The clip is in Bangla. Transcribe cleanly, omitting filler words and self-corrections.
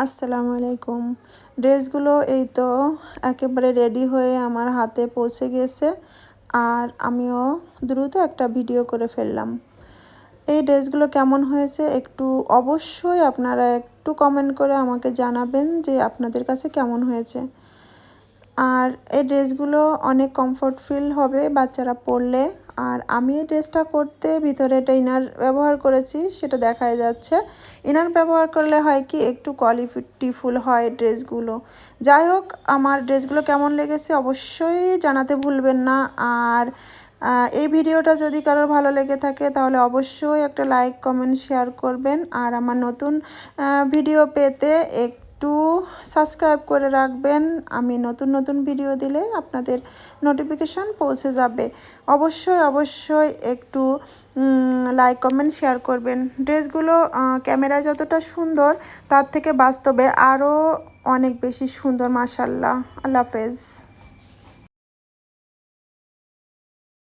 আসসালামু আলাইকুম। ড্রেসগুলো এই তো একেবারে রেডি হয়ে আমার হাতে পৌঁছে গেছে, আর আমিও দ্রুত একটা ভিডিও করে ফেললাম। এই ড্রেসগুলো কেমন হয়েছে একটু অবশ্যই আপনারা একটু কমেন্ট করে আমাকে জানাবেন যে আপনাদের কাছে কেমন হয়েছে। আর এই ড্রেসগুলো অনেক কমফোর্ট ফিল হবে বাচ্চারা পরলে। আর আমি এই ড্রেসটা করতে ভিতরে একটা ইনার ব্যবহার করেছি, সেটা দেখাই যাচ্ছে। ইনার ব্যবহার করলে হয় কি একটু কোয়ালিটিফুল হয় ড্রেসগুলো। যাই হোক, আমার ড্রেসগুলো কেমন লেগেছে অবশ্যই জানাতে ভুলবেন না। আর এই ভিডিওটা যদি কারোর ভালো লেগে থাকে তাহলে অবশ্যই একটা লাইক কমেন্ট শেয়ার করবেন। আর আমার নতুন ভিডিও পেতে একটু সাবস্ক্রাইব করে রাখবেন। আমি নতুন নতুন ভিডিও দিলে আপনাদের নোটিফিকেশান পৌঁছে যাবে। অবশ্যই একটু লাইক কমেন্ট শেয়ার করবেন। ড্রেসগুলো ক্যামেরায় যতটা সুন্দর তার থেকে বাস্তবে আরও অনেক বেশি সুন্দর, মাশাআল্লাহ। আল্লাহ হাফেজ।